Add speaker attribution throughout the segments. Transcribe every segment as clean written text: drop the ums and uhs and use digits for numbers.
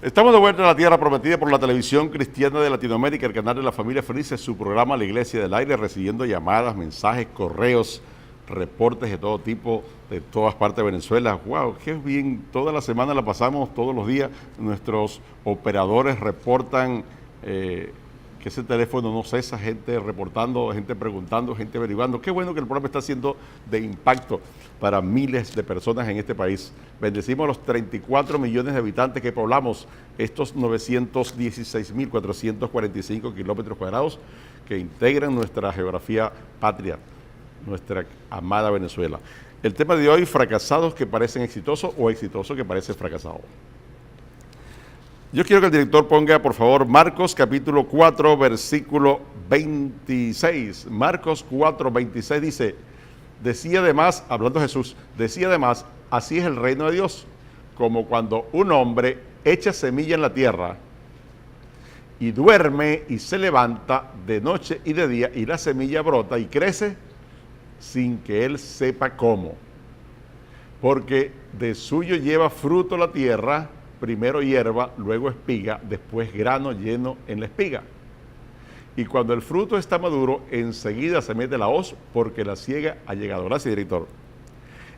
Speaker 1: Estamos de vuelta a la tierra prometida por la televisión cristiana de Latinoamérica, el canal de la familia feliz, es su programa La Iglesia del Aire, recibiendo llamadas, mensajes, correos, reportes de todo tipo, de todas partes de Venezuela. ¡Wow! ¡Qué bien! Toda la semana la pasamos, todos los días. Nuestros operadores reportan que ese teléfono no cesa, gente reportando, gente preguntando, gente averiguando. Qué bueno que el programa está siendo de impacto para miles de personas en este país. Bendecimos a los 34 millones de habitantes que poblamos estos 916.445 kilómetros cuadrados que integran nuestra geografía patria, nuestra amada Venezuela. El tema de hoy, fracasados que parecen exitosos o exitosos que parecen fracasados. Yo quiero que el director ponga, por favor, Marcos capítulo 4, versículo 26. Marcos 4, 26 dice, decía además, hablando Jesús, decía además, así es el reino de Dios, como cuando un hombre echa semilla en la tierra y duerme y se levanta de noche y de día y la semilla brota y crece sin que él sepa cómo. Porque de suyo lleva fruto la tierra, primero hierba, luego espiga, después grano lleno en la espiga. Y cuando el fruto está maduro, enseguida se mete la hoz, porque la siega ha llegado. Gracias, director.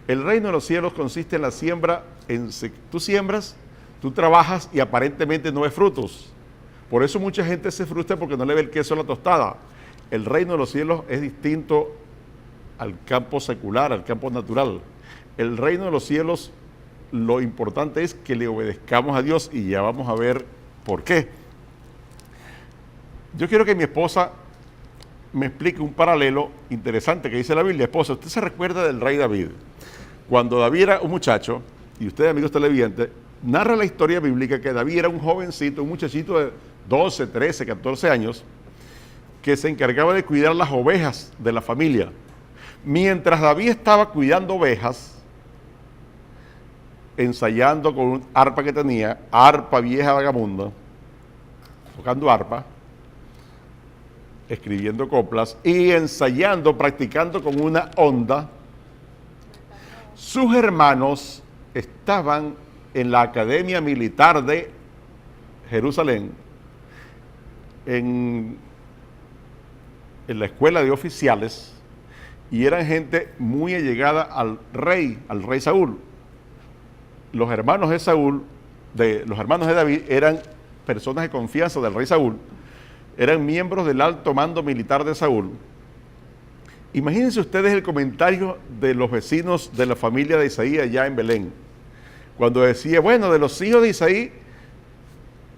Speaker 1: El reino de los cielos consiste en la siembra. Tú siembras, tú trabajas y aparentemente no ves frutos. Por eso mucha gente se frustra porque no le ve el queso a la tostada. El reino de los cielos es distinto al campo secular, al campo natural. El reino de los cielos, lo importante es que le obedezcamos a Dios y ya vamos a ver por qué. Yo quiero que mi esposa me explique un paralelo interesante que dice la Biblia. Esposa, ¿usted se recuerda del rey David? Cuando David era un muchacho, y ustedes, amigos televidentes, narra la historia bíblica que David era un jovencito, un muchachito de 12, 13, 14 años, que se encargaba de cuidar las ovejas de la familia. Mientras David estaba cuidando ovejas, ensayando con un arpa que tenía, arpa vieja vagabunda, tocando arpa, escribiendo coplas y ensayando, practicando con una onda, sus hermanos estaban en la Academia Militar de Jerusalén, en la escuela de oficiales, y eran gente muy allegada al rey Saúl. Los hermanos de David eran personas de confianza del rey Saúl, eran miembros del alto mando militar de Saúl. Imagínense ustedes el comentario de los vecinos de la familia de Isaí allá en Belén, cuando decía, bueno, de los hijos de Isaí,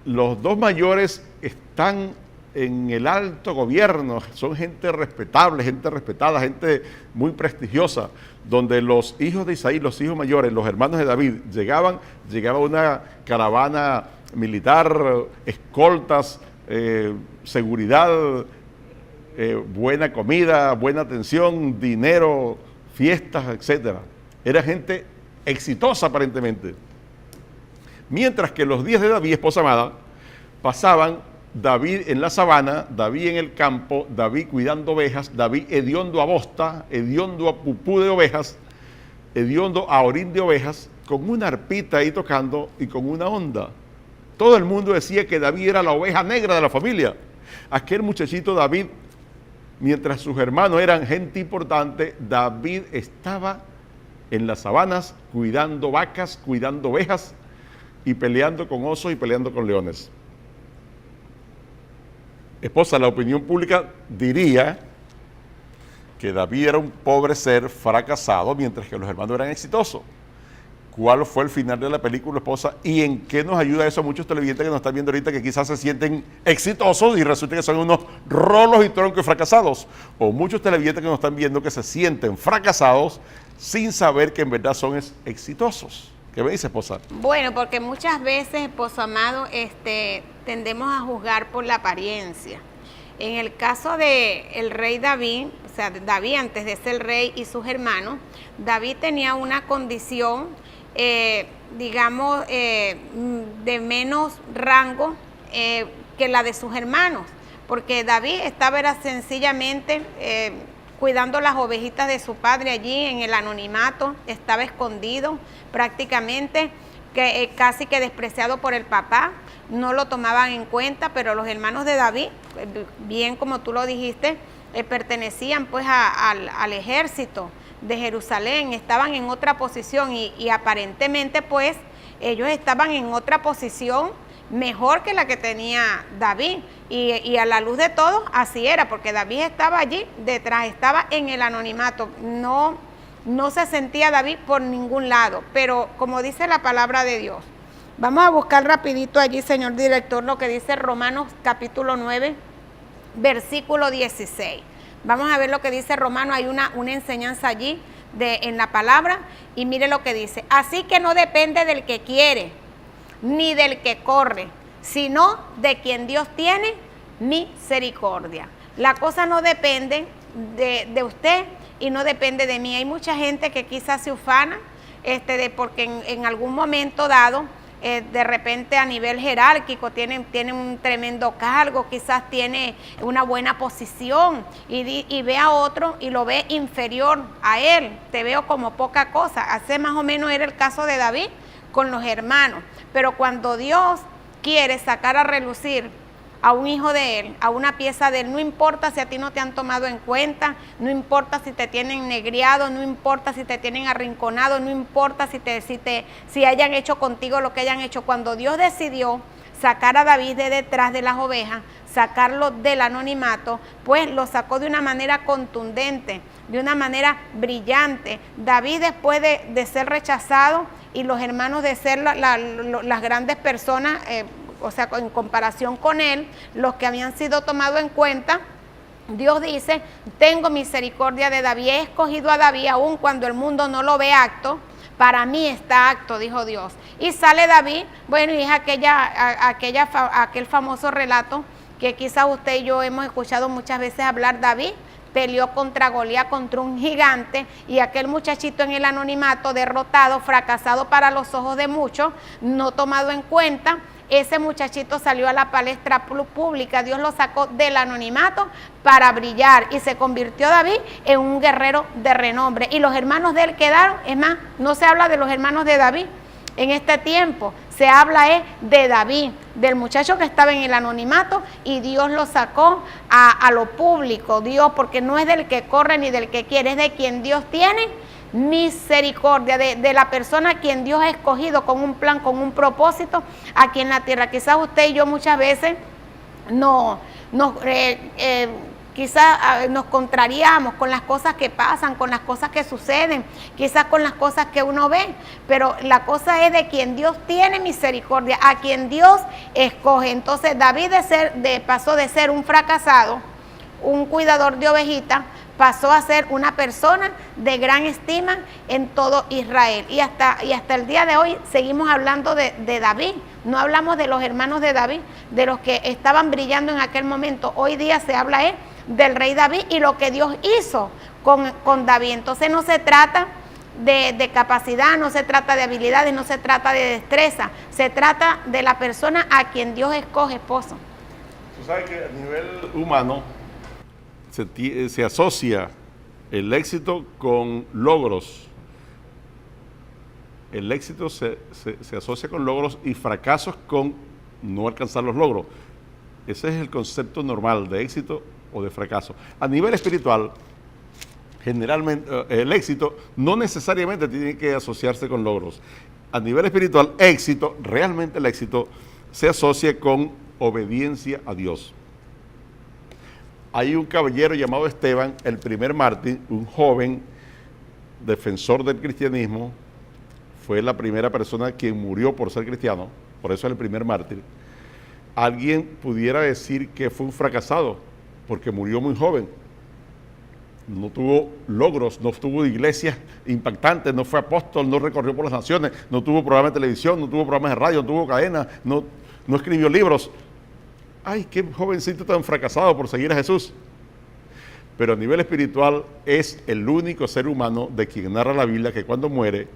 Speaker 1: los dos mayores están en el alto gobierno, son gente respetable, gente respetada, gente muy prestigiosa, donde los hijos de Isaí, los hijos mayores, los hermanos de David, llegaba una caravana militar, escoltas, seguridad, buena comida, buena atención, dinero, fiestas, etc. Era gente exitosa aparentemente. Mientras que los días de David, esposa amada, pasaban David en la sabana, David en el campo, David cuidando ovejas, David hediondo a bosta, hediondo a pupú de ovejas, hediondo a orín de ovejas, con una arpita ahí tocando y con una onda. Todo el mundo decía que David era la oveja negra de la familia. Aquel muchachito David, mientras sus hermanos eran gente importante, David estaba en las sabanas cuidando vacas, cuidando ovejas y peleando con osos y peleando con leones. Esposa, la opinión pública diría que David era un pobre ser fracasado, mientras que los hermanos eran exitosos. ¿Cuál fue el final de la película, esposa? ¿Y en qué nos ayuda eso a muchos televidentes que nos están viendo ahorita que quizás se sienten exitosos y resulta que son unos rolos y troncos fracasados? O muchos televidentes que nos están viendo que se sienten fracasados sin saber que en verdad son exitosos. ¿Qué me dice, esposa?
Speaker 2: Bueno, porque muchas veces, esposo amado, tendemos a juzgar por la apariencia. En el caso del rey David, o sea, David antes de ser rey y sus hermanos, David tenía una condición, digamos, de menos rango que la de sus hermanos, porque David estaba sencillamente cuidando las ovejitas de su padre allí en el anonimato, estaba escondido prácticamente, que casi que despreciado por el papá, no lo tomaban en cuenta, pero los hermanos de David, bien como tú lo dijiste, pertenecían pues al ejército de Jerusalén, estaban en otra posición y aparentemente pues ellos estaban en otra posición mejor que la que tenía David, y a la luz de todos así era, porque David estaba allí detrás, estaba en el anonimato, no se sentía David por ningún lado, pero como dice la palabra de Dios, vamos a buscar rapidito allí, señor director, lo que dice Romanos capítulo 9, versículo 16. Vamos a ver lo que dice Romanos, hay una enseñanza allí en la palabra, y mire lo que dice: así que no depende del que quiere, ni del que corre, sino de quien Dios tiene misericordia. La cosa no depende de usted y no depende de mí. Hay mucha gente que quizás se ufana porque en algún momento dado, de repente a nivel jerárquico tiene un tremendo cargo, quizás tiene una buena posición y ve a otro y lo ve inferior a él, te veo como poca cosa. Así más o menos era el caso de David con los hermanos, pero cuando Dios quiere sacar a relucir a un hijo de él, a una pieza de él, no importa si a ti no te han tomado en cuenta, no importa si te tienen negriado, no importa si te tienen arrinconado, no importa si hayan hecho contigo lo que hayan hecho. Cuando Dios decidió sacar a David de detrás de las ovejas, sacarlo del anonimato, pues lo sacó de una manera contundente, de una manera brillante. David, después de ser rechazado y los hermanos de ser las grandes personas, o sea, en comparación con él, los que habían sido tomados en cuenta, Dios dice: tengo misericordia de David, he escogido a David aun cuando el mundo no lo ve apto, para mí está apto, dijo Dios. Y sale David, bueno, y es aquel famoso relato que quizás usted y yo hemos escuchado muchas veces hablar. David peleó contra Goliat, contra un gigante, y aquel muchachito en el anonimato, derrotado, fracasado para los ojos de muchos, no tomado en cuenta. Ese muchachito salió a la palestra pública, Dios lo sacó del anonimato para brillar, y se convirtió David en un guerrero de renombre, y los hermanos de él quedaron. Es más, no se habla de los hermanos de David en este tiempo, se habla de David, del muchacho que estaba en el anonimato, y Dios lo sacó a lo público. Dios, porque no es del que corre ni del que quiere, es de quien Dios tiene misericordia, de la persona a quien Dios ha escogido con un plan, con un propósito aquí en la tierra. Quizás usted y yo muchas veces quizás nos contrariamos con las cosas que pasan, con las cosas que suceden, quizás con las cosas que uno ve, pero la cosa es de quien Dios tiene misericordia, a quien Dios escoge. Entonces David pasó de ser un fracasado, un cuidador de ovejitas, pasó a ser una persona de gran estima en todo Israel. Y hasta el día de hoy seguimos hablando de David. No hablamos de los hermanos de David, de los que estaban brillando en aquel momento. Hoy día se habla del rey David y lo que Dios hizo con David. Entonces no se trata de capacidad, no se trata de habilidades, no se trata de destreza. Se trata de la persona a quien Dios escoge, esposo.
Speaker 1: Tú sabes que a nivel humano se asocia el éxito con logros. El éxito se asocia con logros y fracasos con no alcanzar los logros. Ese es el concepto normal de éxito o de fracaso. A nivel espiritual, generalmente el éxito no necesariamente tiene que asociarse con logros. A nivel espiritual, realmente el éxito se asocia con obediencia a Dios. Hay un caballero llamado Esteban, el primer mártir, un joven defensor del cristianismo. Fue la primera persona quien murió por ser cristiano, por eso es el primer mártir. Alguien pudiera decir que fue un fracasado, porque murió muy joven. No tuvo logros, no tuvo iglesias impactantes, no fue apóstol, no recorrió por las naciones, no tuvo programas de televisión, no tuvo programas de radio, no tuvo cadenas, no escribió libros. Ay, qué jovencito tan fracasado por seguir a Jesús. Pero a nivel espiritual es el único ser humano de quien narra la Biblia que cuando muere,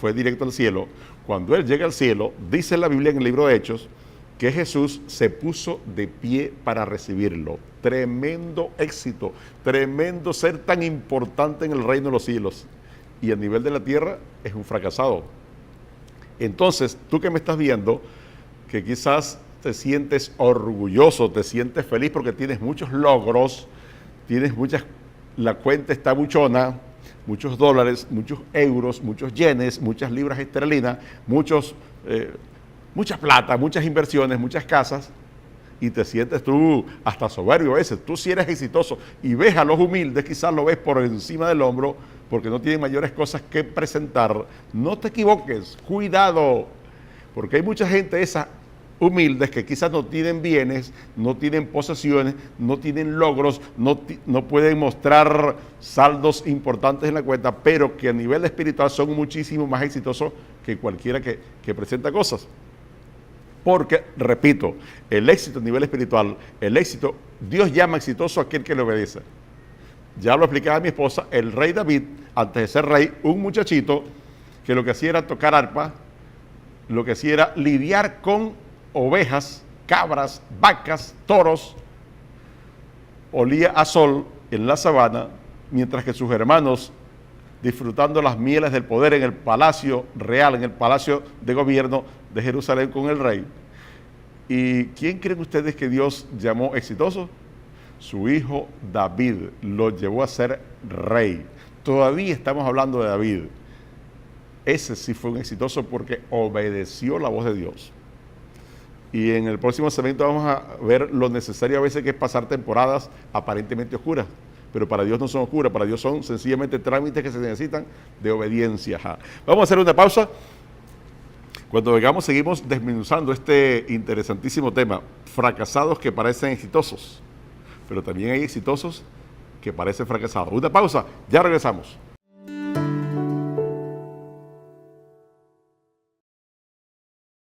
Speaker 1: fue directo al cielo. Cuando él llega al cielo, dice la Biblia en el libro de Hechos, que Jesús se puso de pie para recibirlo. Tremendo éxito, tremendo ser tan importante en el reino de los cielos. Y a nivel de la tierra es un fracasado. Entonces, tú que me estás viendo, que quizás te sientes orgulloso, te sientes feliz porque tienes muchos logros, la cuenta está buchona, muchos dólares, muchos euros, muchos yenes, muchas libras esterlinas, mucha plata, muchas inversiones, muchas casas, y te sientes tú hasta soberbio a veces. Tú sí eres exitoso y ves a los humildes, quizás lo ves por encima del hombro porque no tienen mayores cosas que presentar. No te equivoques, cuidado, porque hay mucha gente esa humildes que quizás no tienen bienes, no tienen posesiones, no tienen logros, no pueden mostrar saldos importantes en la cuenta, pero que a nivel espiritual son muchísimo más exitosos que cualquiera que presenta cosas. Porque, repito, el éxito a nivel espiritual, Dios llama exitoso a aquel que le obedece. Ya lo explicaba mi esposa, el rey David, antes de ser rey, un muchachito que lo que hacía era tocar arpa, lo que hacía era lidiar con ovejas, cabras, vacas, toros, olía a sol en la sabana, mientras que sus hermanos, disfrutando las mieles del poder en el palacio real, en el palacio de gobierno de Jerusalén con el rey. ¿Y quién creen ustedes que Dios llamó exitoso? Su hijo David lo llevó a ser rey. Todavía estamos hablando de David. Ese sí fue un exitoso porque obedeció la voz de Dios. Y en el próximo segmento vamos a ver lo necesario a veces que es pasar temporadas aparentemente oscuras. Pero para Dios no son oscuras, para Dios son sencillamente trámites que se necesitan de obediencia. Vamos a hacer una pausa. Cuando vengamos seguimos desmenuzando este interesantísimo tema. Fracasados que parecen exitosos, pero también hay exitosos que parecen fracasados. Una pausa, ya regresamos.